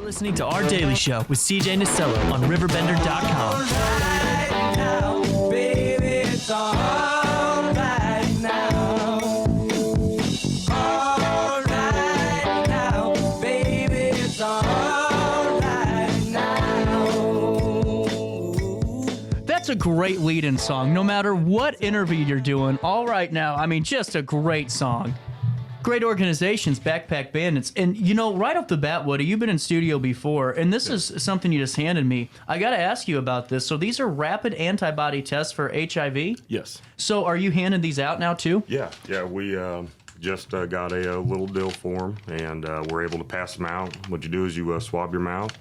Listening to Our Daily Show with CJ Nasello on RiverBender.com. Right now, baby, it's all right now. All right now, baby, it's all right now. That's a great lead-in song. No matter what interview you're doing, All Right Now, I mean, just a great song. Great organizations, Backpack Bandits. And, you know, right off the bat, Woody, you've been in studio before, and this is something you just handed me. I got to ask you about this. So these are rapid antibody tests for HIV? Yes. So are you handing these out now, too? Yeah. We just got a little deal for them, and we're able to pass them out. What you do is you swab your mouth,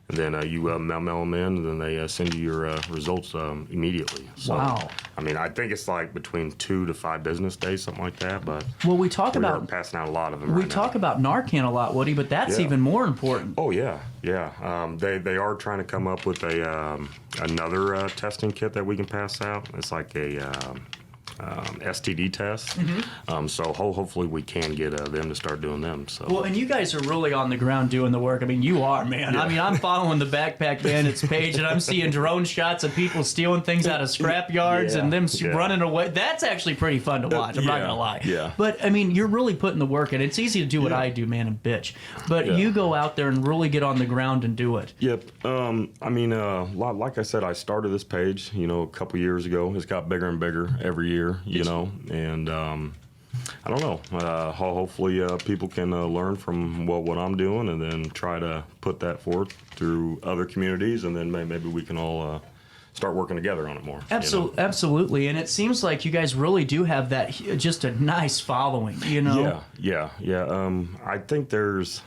and then you mail them in, and then they send you your results immediately. So, Wow. I mean, I think it's like between 2 to 5 business days, something like that. But Well, we talk we are about passing out a lot of them. we right talk now. about Narcan a lot, Woody, but that's Yeah. even more important. Oh yeah. They are trying to come up with a another testing kit that we can pass out. It's like a STD test. So hopefully we can get them to start doing them. So. Well, and you guys are really on the ground doing the work. I mean, you are, man. Yeah. I mean, I'm following the Backpack Bandits page, and I'm seeing drone shots of people stealing things out of scrap yards Yeah. and them Yeah. running away. That's actually pretty fun to watch. I'm not Yeah. going to lie. Yeah. But, I mean, you're really putting the work in. It's easy to do what Yeah. I do, man, and bitch. But Yeah. you go out there and really get on the ground and do it. Yep. I mean, like I said, I started this page, a couple years ago. It's got bigger and bigger every year, and I don't know. Hopefully, people can learn from what I'm doing, and then try to put that forth through other communities, and then maybe we can all start working together on it more. Absolutely. And it seems like you guys really do have that, just a nice following, Yeah. I think there's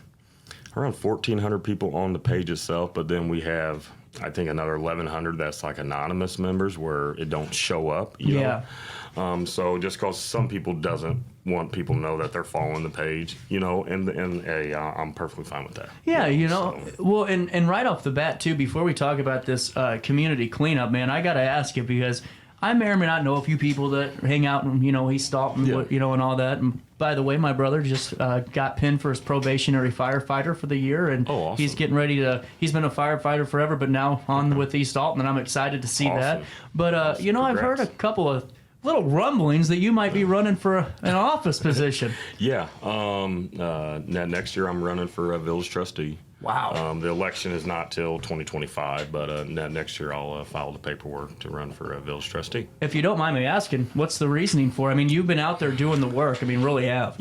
around 1,400 people on the page itself, but then we have, I think, another 1,100 that's like anonymous members where it don't show up. You know? So just because some people doesn't want people to know that they're following the page, and I'm perfectly fine with that. Yeah, So. well, and right off the bat, too, before we talk about this community cleanup, man, I got to ask you, because I may or may not know a few people that hang out in, East Alton, Yeah. and all that. And by the way, my brother just got pinned for his probationary firefighter for the year, and Oh, awesome. he's getting ready to, he's been a firefighter forever, but now on with East Alton, and I'm excited to see that. Awesome. But, Awesome. I've heard a Congrats. couple of little rumblings that you might be running for an office position. Yeah. Next year I'm running for a Village Trustee. Wow. The election is not till 2025, but next year I'll file the paperwork to run for a Village Trustee. If you don't mind me asking, what's the reasoning for it? I mean, you've been out there doing the work. I mean, really have.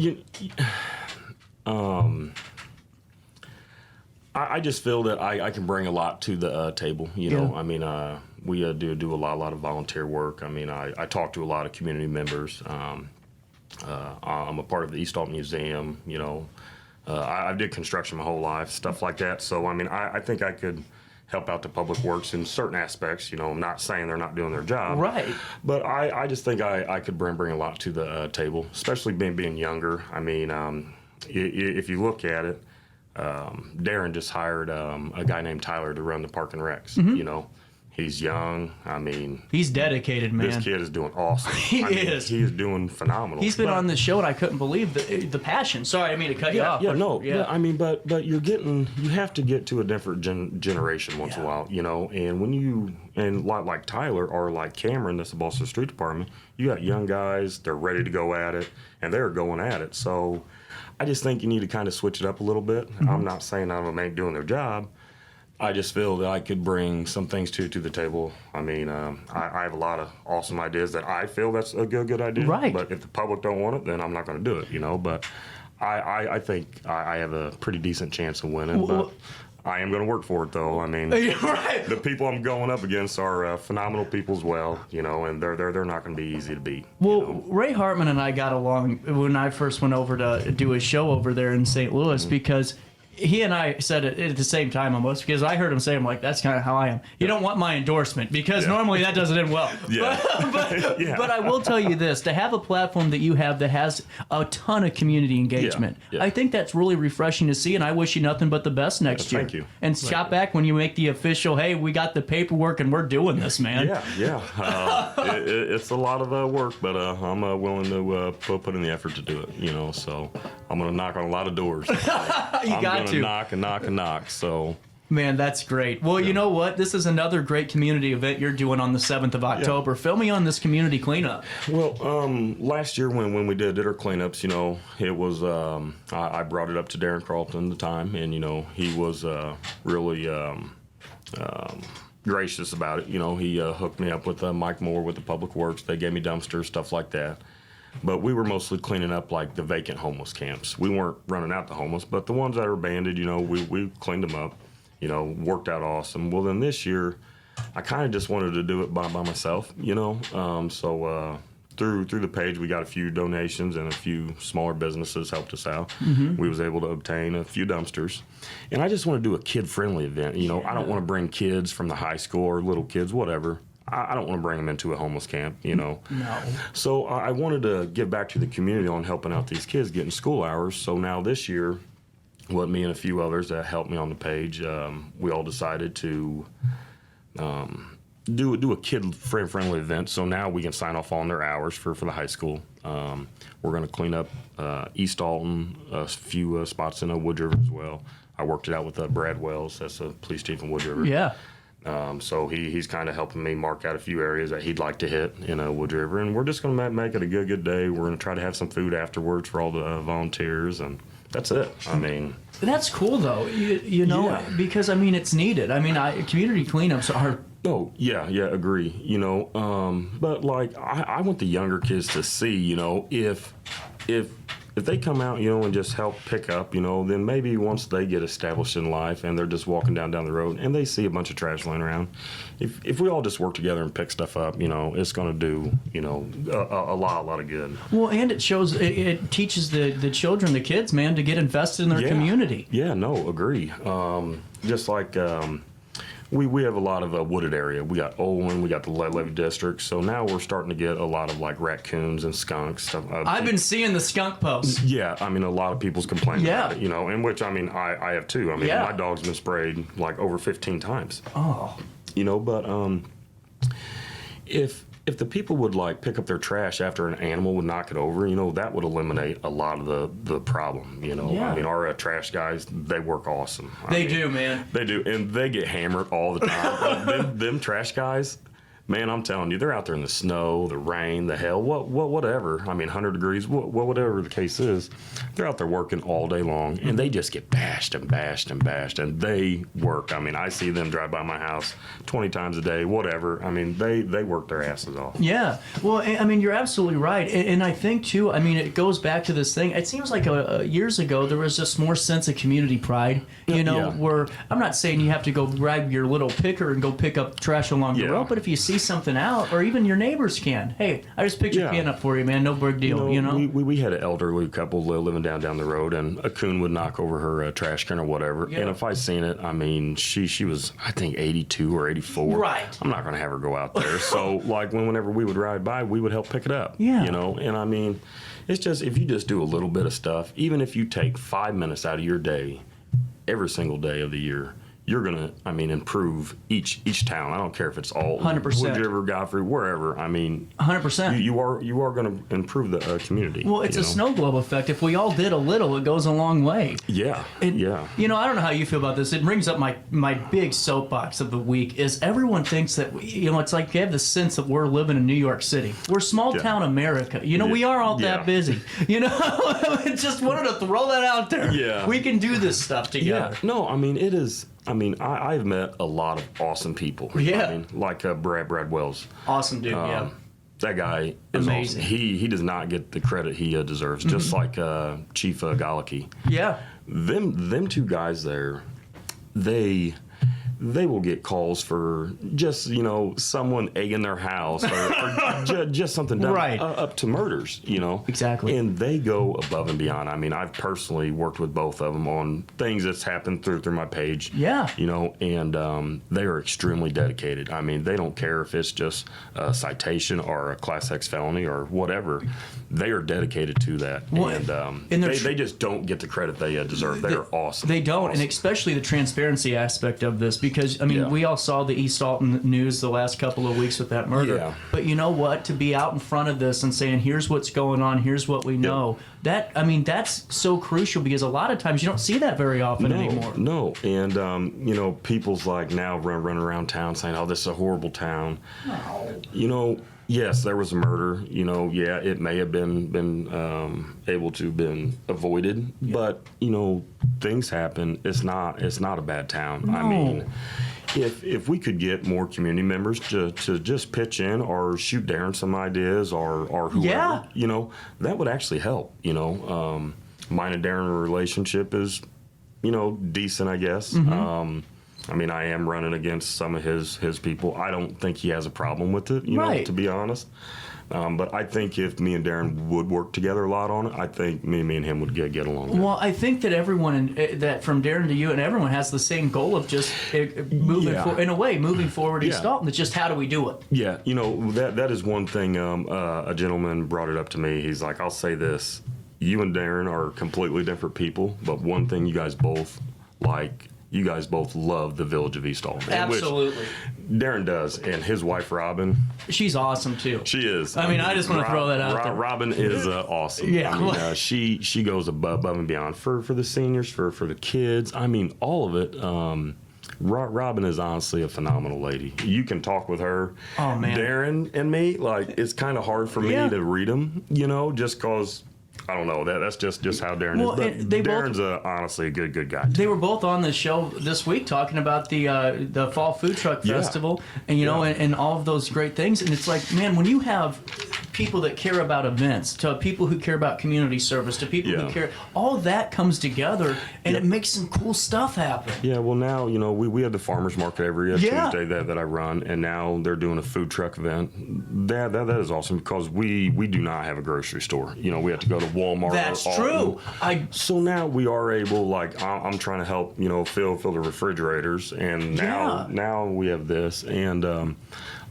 I just feel that I can bring a lot to the table. Yeah. I mean, we do a lot of volunteer work. I mean, I talk to a lot of community members. I'm a part of the East Alton Museum. I did construction my whole life, stuff like that. So I mean, I think I could help out the public works in certain aspects. I'm not saying they're not doing their job, Right. But I just think I could bring a lot to the table, especially being younger. I mean, if you look at it. Darren just hired a guy named Tyler to run the Park and Recs. He's young. I mean, He's dedicated, man. this kid is doing awesome. He is. He is doing phenomenal. He's been But- on the show, and I couldn't believe the passion. Sorry, I didn't mean to cut you off. Yeah, but- no. Yeah. I mean, but you have to get to a different generation once in a while, And when you like Tyler or like Cameron, that's the boss of the street department. You got young guys. They're ready to go at it, and they're going at it. So I just think you need to kind of switch it up a little bit. I'm not saying none of them ain't doing their job. I just feel that I could bring some things to the table. I mean, I have a lot of awesome ideas that I feel that's a good idea. Right. But if the public don't want it, then I'm not going to do it, But I think I have a pretty decent chance of winning. But I am going to work for it, though. I mean, Right. the people I'm going up against are phenomenal people as well, and they're not going to be easy to beat. Well, Ray Hartman and I got along when I first went over to do a show over there in St. Louis because he and I said it at the same time almost, because I heard him say, I'm like, that's kind of how I am. You don't want my endorsement, because normally that doesn't end well. Yeah. But I will tell you this, to have a platform that you have that has a ton of community engagement, Yeah. I think that's really refreshing to see, and I wish you nothing but the best next year. Thank you. And stop back when you make the official, hey, we got the paperwork and we're doing this, man. Yeah. It's a lot of work, but I'm willing to put in the effort to do it, so I'm going to knock on a lot of doors. You got going to knock and knock and knock. So. Man, that's great. Well, you know what? This is another great community event you're doing on the 7th of October. Fill me on this community cleanup. Well, last year when we did our cleanups, you know, it was I brought it up to Darren Carlton at the time, and you know he was really gracious about it. You know, he hooked me up with Mike Moore with the Public Works. They gave me dumpsters, stuff like that. But we were mostly cleaning up like the vacant homeless camps. We weren't running out the homeless, but the ones that are abandoned, you know, we cleaned them up. You know, worked out awesome. Well, then this year, I kind of just wanted to do it by myself, you know. So through the page, we got a few donations, and a few smaller businesses helped us out. We was able to obtain a few dumpsters. And I just want to do a kid-friendly event. You know, I don't want to bring kids from the high school or little kids, whatever. I don't want to bring them into a homeless camp, you know. No. So I wanted to give back to the community on helping out these kids getting school hours. So now this year, me and a few others that helped me on the page, we all decided to do a kid-friendly event. So now we can sign off on their hours for the high school. We're going to clean up East Alton, a few spots in Wood River as well. I worked it out with Brad Wells, that's the police chief in Wood River. Yeah. So he's kind of helping me mark out a few areas that he'd like to hit in Wood River. And we're just going to make it a good day. We're going to try to have some food afterwards for all the volunteers, and that's it. I mean, that's cool though. You know, because I mean it's needed. I mean, community cleanups are. Oh yeah, agree. You know, but like I want the younger kids to see, you know, if they come out, you know, and just help pick up, you know, then maybe once they get established in life and they're just walking down the road and they see a bunch of trash laying around, if we all just work together and pick stuff up, you know, it's going to do, you know, a lot of good. Well, and it shows, it teaches the children, the kids, man, to get invested in their community. Yeah, no, agree. Just like we have a lot of wooded area. We got Olin, we got the Lead Levy District. So now we're starting to get a lot of like raccoons and skunks. Stuff. I've been seeing the skunk posts. Yeah, I mean, a lot of people's complaining about it, you know, and which, I mean, I have too. I mean, my dog's been sprayed like over 15 times. Oh. You know, but if the people would like pick up their trash after an animal would knock it over, you know, that would eliminate a lot of the problem, you know. I mean, our trash guys, they work awesome. They do, man. They do, and they get hammered all the time. them trash guys, man, I'm telling you, they're out there in the snow, the rain, the hell, whatever. I mean, 100 degrees, whatever the case is. They're out there working all day long, and they just get bashed and bashed and bashed, and they work. I mean, I see them drive by my house 20 times a day, whatever. I mean, they work their asses off. Yeah. Well, I mean, you're absolutely right. And I think, too, I mean, it goes back to this thing. It seems like years ago, there was just more sense of community pride, you know, where I'm not saying you have to go grab your little picker and go pick up trash along the road, but if you see something out, or even your neighbors can. Hey, I just picked your can up for you, man. No big deal, you know? We had an elderly couple living down the road, and a coon would knock over her trash can or whatever. Yeah. And if I seen it, I mean, she was, I think, 82 or 84. Right. I'm not going to have her go out there. So, like, whenever we would ride by, we would help pick it up. Yeah. You know? And, I mean, it's just, if you just do a little bit of stuff, even if you take 5 minutes out of your day, every single day of the year, you're gonna, I mean, improve each town. I don't care if it's all 100%. Wood River, Godfrey, wherever. I mean, 100%. You are gonna improve the community. Well, it's a snow globe effect. If we all did a little, it goes a long way. Yeah. Yeah. You know, I don't know how you feel about this. It brings up my big soapbox of the week. Is everyone thinks that you know, it's like you have the sense that we're living in New York City. We're small town America. You know, we are all that busy. You know, I just wanted to throw that out there. Yeah. We can do this stuff together. Yeah. No, I mean, it is. I mean, I've met a lot of awesome people. Yeah. I mean, like Brad Wells. Awesome dude, That guy is amazing. Awesome. He does not get the credit he deserves, just like Chief Galicki. Yeah. Them two guys there, they will get calls for just, you know, someone egging their house or just something done up to murders, you know. Exactly. And they go above and beyond. I mean, I've personally worked with both of them on things that's happened through my page. Yeah. You know, and they are extremely dedicated. I mean, they don't care if it's just a citation or a Class X felony or whatever. They are dedicated to that. Well, and they just don't get the credit they deserve. They are awesome. They don't, awesome. and especially the transparency aspect of this, because, I mean, Yeah. we all saw the East Alton news the last couple of weeks with that murder. Yeah. But you know what? To be out in front of this and saying, here's what's going on, here's what we know, that, I mean, that's so crucial because a lot of times you don't see that very often anymore. No, and you know, people's like now running around town saying, "Oh, this is a horrible town." No. You know, yes, there was a murder. You know, yeah, it may have been able to have been avoided, but you know, things happen. It's not a bad town. I No. mean, if we could get more community members to just pitch in or shoot Darren some ideas or whoever, Yeah. you know, that would actually help. You know, mine and Darren relationship is, you know, decent, I guess. I mean, I am running against some of his people. I don't think he has a problem with it, you know, Right. to be honest. But I think if me and Darren would work together a lot on it, I think me and him would get along good. Well, I think that everyone, that from Darren to you and everyone has the same goal of just moving, Yeah. in a way, moving forward East Yeah. Alton. It's just how do we do it? Yeah, you know, that is one thing. A gentleman brought it up to me. He's like, I'll say this. You and Darren are completely different people, but one thing you guys both like, you guys both love the village of East Alton. Absolutely. Which Darren does, and his wife, Robin, She's awesome too. she is. I mean, I just want to throw that out there. Robin is awesome. Yeah. I mean, she goes above and beyond for the seniors, for the kids. I mean, all of it. Robin is honestly a phenomenal lady. You can talk with her. Oh, man. Darren and me, like, it's kind of hard for me Yeah. to read them, you know, just cause I don't know. That's just how Darren Well, is. But and they both- Darren's honestly a good guy. They were both on the show this week talking about the Fall Food Truck Yeah. Festival and, you know, Yeah. and all of those great things. And it's like, man, when you have people that care about events, to people who care about community service, to people who Yeah. care, all that comes together and Yep. it makes some cool stuff happen. Yeah, well now, you know, we have the farmers market every Yeah. Tuesday that I run, and now they're doing a food truck event. That is awesome because we do not have a grocery store. You know, we have to go to Walmart. That's or true. Alton. So now we are able, like, I'm trying to help, you know, fill the refrigerators, and now we have this, and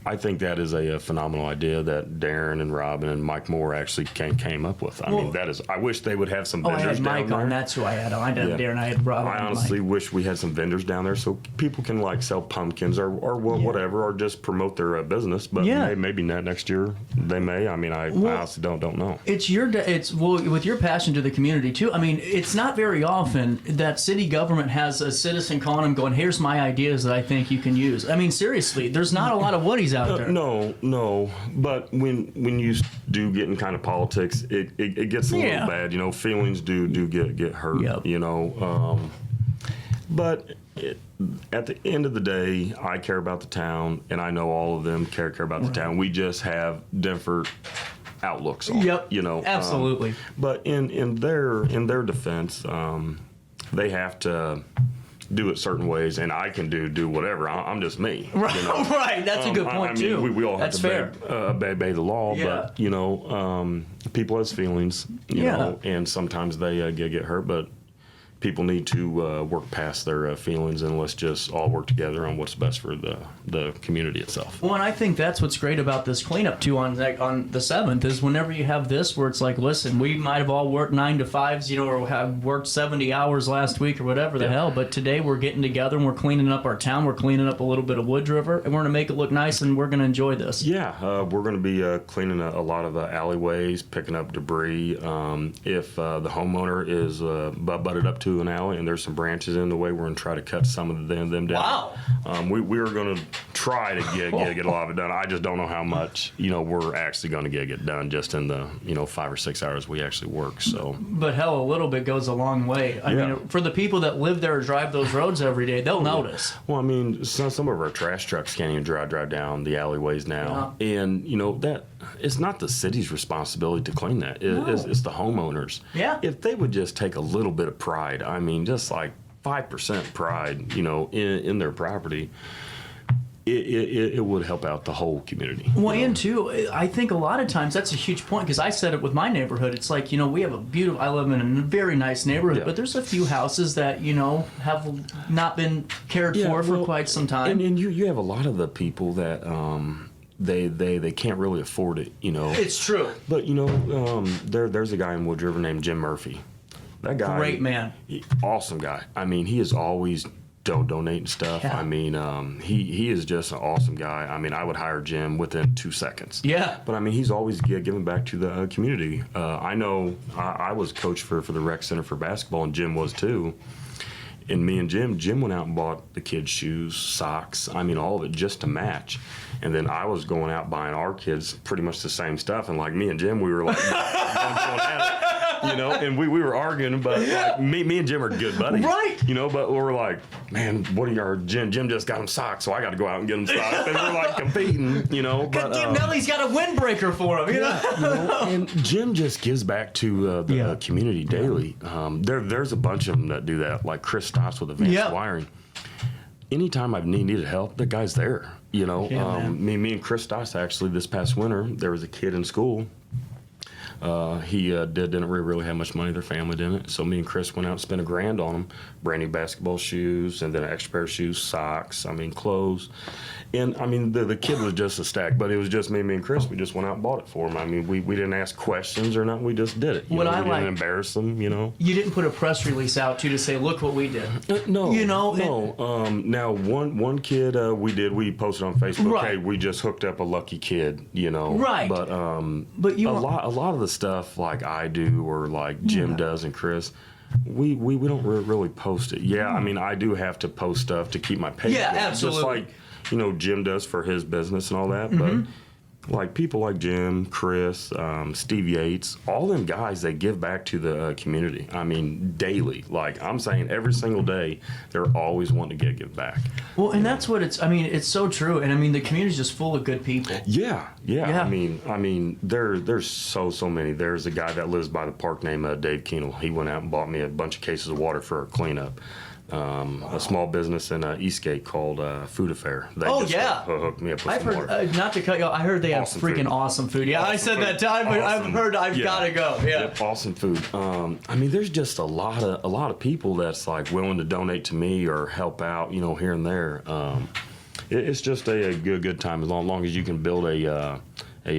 I think that is a phenomenal idea that Darren and Robin and Mike Moore actually came up with. I mean, that is. I wish they would have some Oh, I vendors had down Mike there. on. That's who I had on. I had Yeah. Darren. I had Robin. I and honestly Mike. wish we had some vendors down there so people can like sell pumpkins or whatever, or just promote their business. But Yeah. maybe not next year. They may. I mean, I honestly don't know. It's well, with your passion to the community too. I mean, it's not very often that city government has a citizen calling them, going, "Here's my ideas that I think you can use." I mean, seriously, there's not a lot of Woodies out there. No. But when you do get in kind of politics, it gets a Yeah. little bad. You know, feelings do get hurt. Yep. You know, but. At the end of the day, I care about the town, and I know all of them care about the town. We just have different outlooks on it, Yep. you know. Absolutely. But in their defense, they have to do it certain ways, and I can do whatever. I'm just me. Right, You know? right. That's a good point I mean, too. We all have That's to fair. obey the law, Yeah. but you know, people has feelings, you Yeah. know, and sometimes they get hurt, but. People need to work past their feelings, and let's just all work together on what's best for the community itself. Well, and I think that's what's great about this cleanup too on the 7th is whenever you have this where it's like, listen, we might have all worked 9 to 5s, you know, or have worked 70 hours last week or whatever the Yeah. hell, but today we're getting together and we're cleaning up our town, we're cleaning up a little bit of Wood River, and we're going to make it look nice, and we're going to enjoy this. Yeah, we're going to be cleaning a lot of alleyways, picking up debris. If the homeowner is butted up to an alley and there's some branches in the way, we're going to try to cut some of them down. Wow. We are going to try to get a lot of it done. I just don't know how much, you know, we're actually going to get done just in the, you know, 5 or 6 hours we actually work. So, But hell, a little bit goes a long way. I Yeah. mean, for the people that live there or drive those roads every day, they'll notice. well, I mean, some of our trash trucks can't even drive down the alleyways now, and you know that it's not the city's responsibility to clean that. It's the homeowners. Yeah. If they would just take a little bit of pride, I mean, just like 5% pride, you know, in their property, it would help out the whole community. Well, you know? and too, I think a lot of times that's a huge point because I said it with my neighborhood. It's like, you know, we have I live in a very nice neighborhood, Yeah. but there's a few houses that, you know, have not been cared for well, quite some time. And you have a lot of the people that they can't really afford it, you know. It's true. But you know, there's a guy in Wood River named Jim Murphy. That guy, Great man. Awesome guy. I mean, he is always donate and stuff. Yeah. I mean, he is just an awesome guy. I mean, I would hire Jim within 2 seconds. Yeah. But I mean, he's always giving back to the community. I know I was coach for the rec center for basketball, and Jim was too. And me and Jim went out and bought the kids shoes, socks, I mean, all of it just to match. And then I was going out buying our kids pretty much the same stuff. And like me and Jim, we were like, going at it, you know, and we were arguing, but like me and Jim are good buddies. Right. You know, but we're like, man, what are your Jim just got him socks, so I got to go out and get him socks. And we're like competing, you know. But Nellie's got a windbreaker for him, you know? you know, and Jim just gives back to the community daily. There's a bunch of them that do that, like Chris Stops with Advanced Wiring. Anytime I've needed help, the guy's there. You know, me and Chris Stoss, actually, this past winter, there was a kid in school. He didn't really have much money. Their family didn't. So me and Chris went out and spent $1,000 on him. Brand new basketball shoes, and then an extra pair of shoes, socks, I mean, clothes. And, I mean, the kid was just a stack, but it was just me and Chris. We just went out and bought it for him. I mean, we didn't ask questions or nothing. We just did it. We didn't embarrass them, you know. You didn't put a press release out, too, to say, look what we did. No. You know? No. Now, one kid we posted on Facebook, Right. hey, we just hooked up a lucky kid, you know. Right. But you a lot of the stuff like I do or like Jim does and Chris, we don't really post it. Yeah, I mean, I do have to post stuff to keep my page going. Absolutely. Just like, you know, Jim does for his business and all that. But like people like Jim, Chris, Steve Yates, all them guys, they give back to the community. I mean, daily. Like I'm saying, every single day, they're always wanting to give back. Well, and that's what it's. I mean, it's so true. And I mean, the community's just full of good people. Yeah. I mean, there's so many. There's a guy that lives by the park named Dave Keenel. He went out and bought me a bunch of cases of water for a cleanup. A small business in Eastgate called Food Affair. They hooked me up with I've some heard, water. not to cut you off, I heard they have Awesome freaking food. awesome food. Yeah, I said food. that time, but I've Awesome. heard I've Yeah. got to go. Yeah. Yep, awesome food. I mean, there's just a lot of people that's like willing to donate to me or help out, you know, here and there. It's just a good time as long as you can build a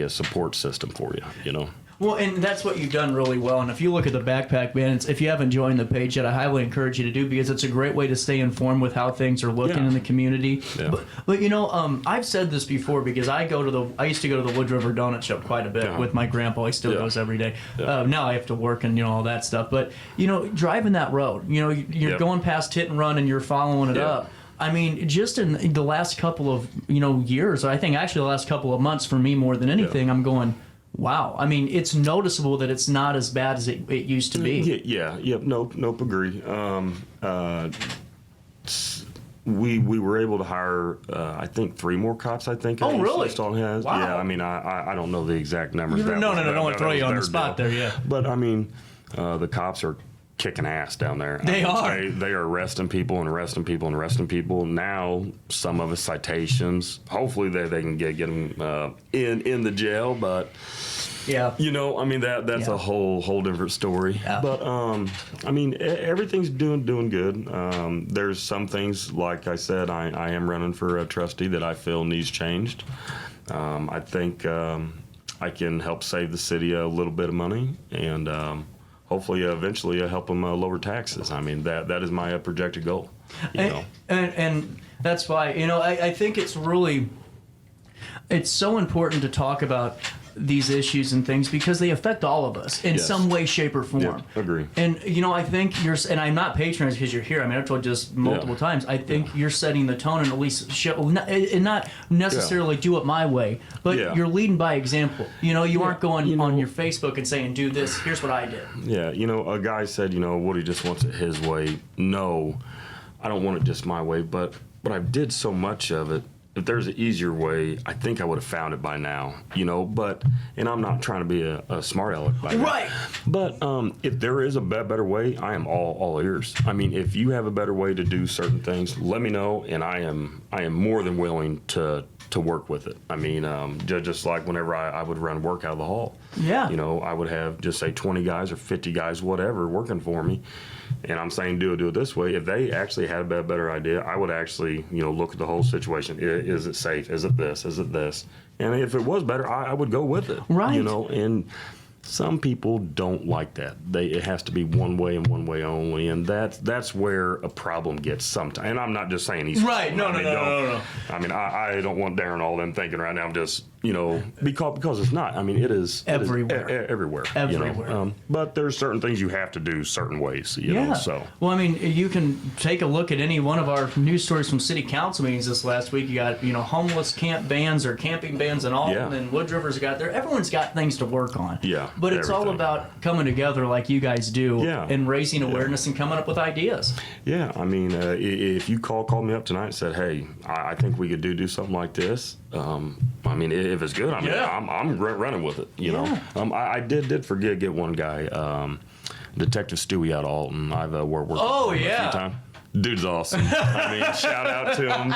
support system for you, you know. Well, and that's what you've done really well. And if you look at the Backpack Bandits, if you haven't joined the page yet, I highly encourage you to do because it's a great way to stay informed with how things are looking in the community. Yeah. But you know, I've said this before because I used to go to the Wood River Donut Shop quite a bit with my grandpa. He still goes every day. Now I have to work and you know all that stuff. But you know, driving that road, you know, you're going past Hit and Run and you're following it up. I mean, just in the last couple of years, I think actually the last couple of months for me more than anything, I'm going. Wow. I mean, it's noticeable that it's not as bad as it used to be. Nope, agree. We were able to hire, I think, 3 more cops, I think. Oh, really? East Alton has. Wow. Yeah, I mean, I don't know the exact numbers. No, don't want to throw you on the spot there, yeah. But, I mean, the cops are kicking ass down there. They are. They are arresting people and arresting people and arresting people. Now, some of us citations. Hopefully, they can get them in the jail, but... Yeah. You know, I mean that's a whole different story. Yeah. But I mean everything's doing good. There's some things, like I said, I am running for a trustee that I feel needs changed. I think I can help save the city a little bit of money and hopefully eventually help them lower taxes. I mean that is my projected goal. You know. And that's why I think it's so important to talk about these issues and things because they affect all of us in some way, shape, or form. Yeah, agree. And I think and I'm not patronizing because you're here. I mean, I've told you this multiple times. I think you're setting the tone and at least show, and not necessarily do it my way, but you're leading by example. You aren't going on your Facebook and saying, "Do this. Here's what I did." Yeah, a guy said, Woody just wants it his way. No, I don't want it just my way, but I did so much of it. If there's an easier way, I think I would have found it by now, but, and I'm not trying to be a smart aleck by now. Right. But if there is a better way, I am all ears. I mean, if you have a better way to do certain things, let me know, and I am more than willing to work with it. I mean, just like whenever I would run work out of the hall. Yeah. I would have just say 20 guys or 50 guys, whatever, working for me. And I'm saying do it this way. If they actually had a better idea, I would actually, look at the whole situation. Is it safe? Is it this? Is it this? And if it was better, I would go with it. Right. And Some people don't like that. It has to be one way and one way only, and that's where a problem gets sometimes. And I'm not just saying he's Right. No. I mean, I don't want Darren all them thinking right now. I'm just, because it's not. I mean, it is Everywhere. Everywhere. Everywhere. But there's certain things you have to do certain ways. You know. So. Well, I mean, you can take a look at any one of our news stories from city council meetings this last week. You got, homeless camp bans or camping bans and all, and Wood River's got there. Everyone's got things to work on. Yeah. But it's all about coming together like you guys do and raising awareness and coming up with ideas. Yeah, I mean, if you called me up tonight and said, "Hey, I think we could do something like this," I mean, if it's good, I'm running with it. You know, I did forget get one guy, Detective Stewie out of Alton. I've worked with him a few times. Dude's awesome. I mean, shout out to him.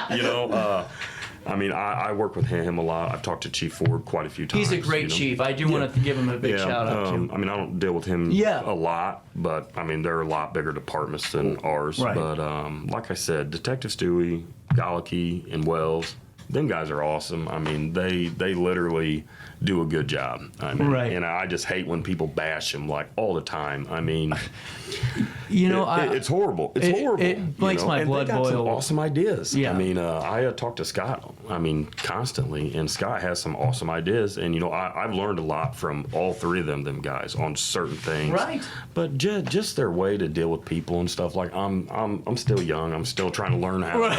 I mean, I work with him a lot. I've talked to Chief Ford quite a few times. He's a great chief. I do want to give him a big shout out to. I mean, I don't deal with him a lot, but I mean, there are a lot bigger departments than ours. Right. But like I said, Detective Stewie, Gallacky, and Wells, them guys are awesome. I mean, they literally do a good job. I mean, and I just hate when people bash them like all the time. I mean, it's horrible. It's horrible. It makes my blood boil. Some boil. awesome ideas. Yeah. I mean, I talk to Scott. I mean, constantly, and Scott has some awesome ideas. And I've learned a lot from all three of them guys on certain things. Right. But just their way to deal with people and stuff. Like I'm still young. I'm still trying to learn how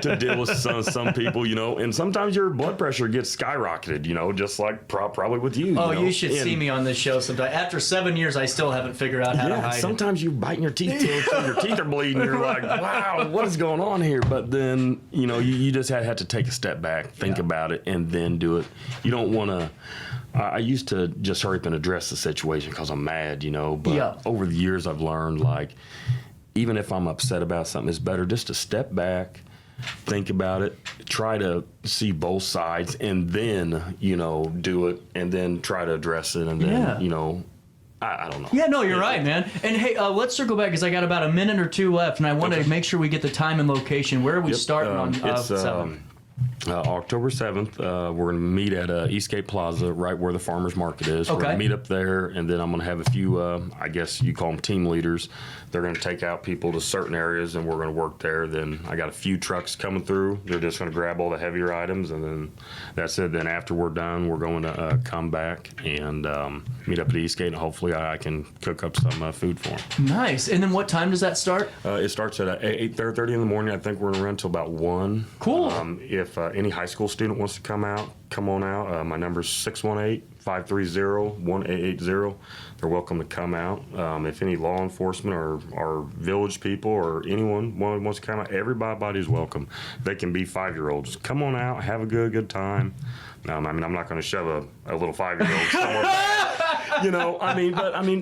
to deal with some people. And sometimes your blood pressure gets skyrocketed. Just like probably with you. Oh, you should see me on this show sometime. After 7 years, I still haven't figured out how to hide sometimes you're biting your teeth till your teeth are bleeding. You're like, wow, what is going on here? But then, you just have to take a step back, think about it, and then do it. You don't want to... I used to just hurry up and address the situation because I'm mad, But over the years, I've learned, like, even if I'm upset about something, it's better just to step back, think about it, try to see both sides, and then, do it, and then try to address it, and then, I don't know. Yeah, no, you're right, man. And hey, let's circle back because I got about a minute or two left, and I want to make sure we get the time and location. Where are we starting on 7th? October 7th, we're going to meet at Eastgate Plaza, right where the farmers market is. We're going to meet up there, and then I'm going to have a few, I guess you call them team leaders. They're going to take out people to certain areas, and we're going to work there. Then I got a few trucks coming through. They're just going to grab all the heavier items, and then that's it. Then after we're done, we're going to come back and meet up at Eastgate, and hopefully I can cook up some food for them. Nice. And then what time does that start? It starts at 8:30 in the morning. I think we're going to run till about 1. Cool. If any high school student wants to come on out. My number is 618-530-1880. They're welcome to come out. If any law enforcement or village people or anyone wants to come out, everybody's welcome. They can be 5-year-olds. Come on out, have a good time. I mean, I'm not going to shove a little 5-year-old somewhere back.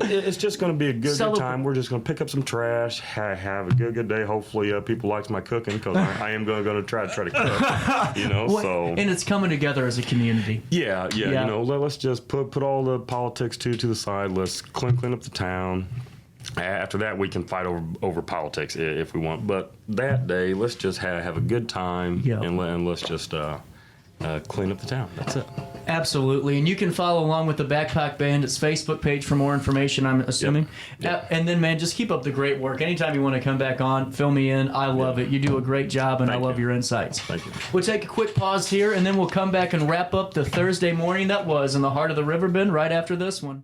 It's just going to be a good time. We're just going to pick up some trash, have a good day. Hopefully, people likes my cooking because I am going to try to cook. So and it's coming together as a community. Yeah. Let's just put all the politics to the side. Let's clean up the town. After that, we can fight over politics if we want. But that day, let's just have a good time and let's just clean up the town. That's it. Absolutely. And you can follow along with the Backpack Bandits Facebook page for more information, I'm assuming. Yep. And then, man, just keep up the great work. Anytime you want to come back on, fill me in. I love it. You do a great job, and I love your insights. Thank you. We'll take a quick pause here, and then we'll come back and wrap up the Thursday morning that was in the heart of the River Bend right after this one.